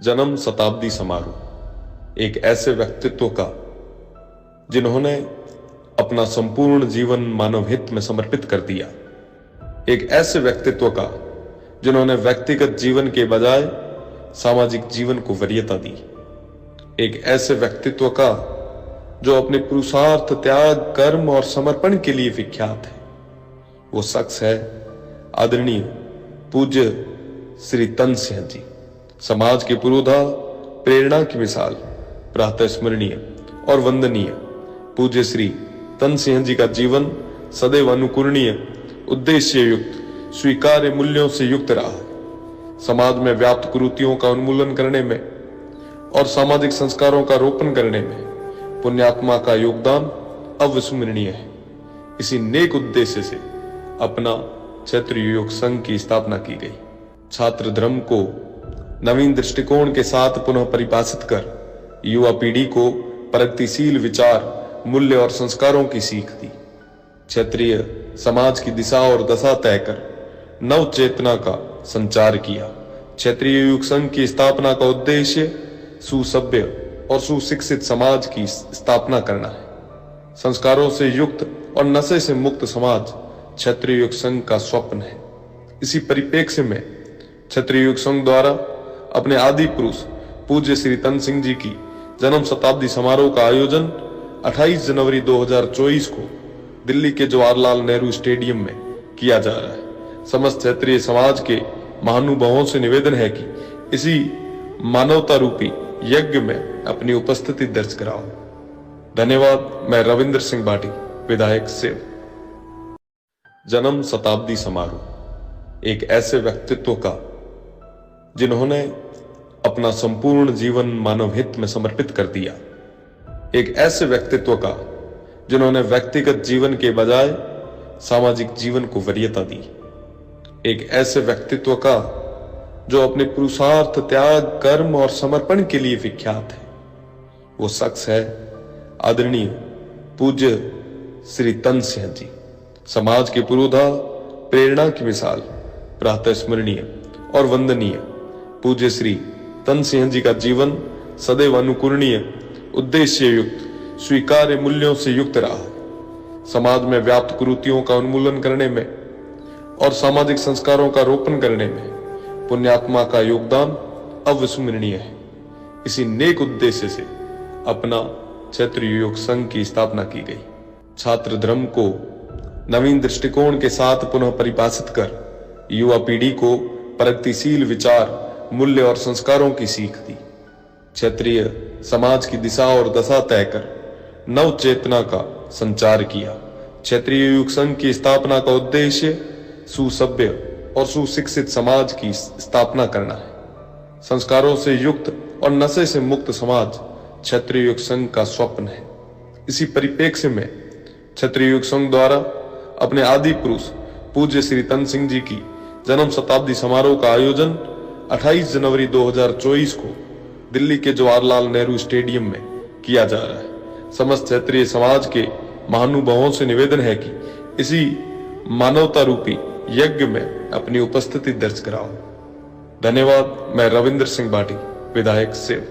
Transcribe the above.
जन्म शताब्दी समारोह एक ऐसे व्यक्तित्व का जिन्होंने अपना संपूर्ण जीवन मानव हित में समर्पित कर दिया। एक ऐसे व्यक्तित्व का जिन्होंने व्यक्तिगत जीवन के बजाय सामाजिक जीवन को वरीयता दी। एक ऐसे व्यक्तित्व का जो अपने पुरुषार्थ, त्याग, कर्म और समर्पण के लिए विख्यात है। वो शख्स है आदरणीय पूज्य श्री तन सिंह जी, समाज के पुरोधा, प्रेरणा की मिसाल, प्रातः स्मरणीय और वंदनीय पूज्य श्री तन सिंह जी का जीवन सदैव अनुकरणीय, उद्देश्य युक्त, स्वीकार्य मूल्यों से युक्त रहा। समाज में व्याप्त कुरीतियों का उन्मूलन करने में और सामाजिक संस्कारों का रोपण करने में पुण्यात्मा का योगदान अविस्मरणीय है। इसी नेक उद्देश्य से अपना क्षेत्रीय योग संघ की स्थापना की गई। छात्र धर्म को नवीन दृष्टिकोण के साथ पुनः परिभाषित कर युवा पीढ़ी को प्रगतिशील विचार, मूल्य और संस्कारों की सीख दी। क्षेत्रीय समाज की दिशा और दशा तय कर नव चेतना का संचार किया। क्षेत्रीय युग संघ की स्थापना का उद्देश्य सुसभ्य और सुशिक्षित समाज की स्थापना करना है। संस्कारों से युक्त और नशे से मुक्त समाज क्षेत्रीय युग संघ का स्वप्न है। इसी परिप्रेक्ष्य में क्षेत्रीय युग संघ द्वारा अपने आदि पुरुष पूज्य श्री तन सिंह जी की जन्म शताब्दी समारोह का आयोजन 28 जनवरी 2024 को दिल्ली के जवाहरलाल नेहरू स्टेडियम में किया जा रहा है। समस्त क्षेत्रीय समाज के महानुभावों से निवेदन है कि इसी मानवता रूपी यज्ञ में अपनी उपस्थिति दर्ज कराओ। धन्यवाद। मैं रविंद्र सिंह बाटी, विधायक सेव। जन्म शताब्दी समारोह एक ऐसे व्यक्तित्व का जिन्होंने अपना संपूर्ण जीवन मानव हित में समर्पित कर दिया। एक ऐसे व्यक्तित्व का जिन्होंने व्यक्तिगत जीवन के बजाय सामाजिक जीवन को वरीयता दी। एक ऐसे व्यक्तित्व का जो अपने पुरुषार्थ, त्याग, कर्म और समर्पण के लिए विख्यात है। वो शख्स है आदरणीय पूज्य श्री तन सिंह जी, समाज के पुरोधा, प्रेरणा की मिसाल, प्रातः स्मरणीय और वंदनीय पूज्य श्री तन सिंह जी का जीवन सदैव अनुकरणीय, उद्देश्य युक्त, स्वीकार्य मूल्यों से युक्त रहा। समाज में व्याप्त कुरीतियों का उन्मूलन करने में और सामाजिक संस्कारों का रोपण करने में पुण्यात्मा का योगदान अविस्मरणीय है। इसी नेक उद्देश्य से अपना क्षेत्रीय योग संघ की स्थापना की गई। छात्र धर्म को नवीन दृष्टिकोण के साथ पुनः परिभाषित कर युवा पीढ़ी को प्रगतिशील विचार, मूल्य और संस्कारों की सीख दी। क्षेत्रीय समाज की दिशा और दशा तय कर नव चेतना का संचार किया। क्षेत्रीय युग संघ की स्थापना का उद्देश्य सुसभ्य और सुशिक्षित समाज की स्थापना करना है। संस्कारों से युक्त और नशे से मुक्त समाज क्षेत्रीय युग संघ का स्वप्न है। इसी परिप्रेक्ष्य में क्षेत्रीय युग संघ द्वारा अपने आदि पुरुष पूज्य श्री तन सिंह जी की जन्म शताब्दी समारोह का आयोजन 28 जनवरी 2024 को दिल्ली के जवाहरलाल नेहरू स्टेडियम में किया जा रहा है। समस्त क्षेत्रीय समाज के महानुभावों से निवेदन है कि इसी मानवता रूपी यज्ञ में अपनी उपस्थिति दर्ज कराओ। धन्यवाद। मैं रविंद्र सिंह बाटी, विधायक सेव।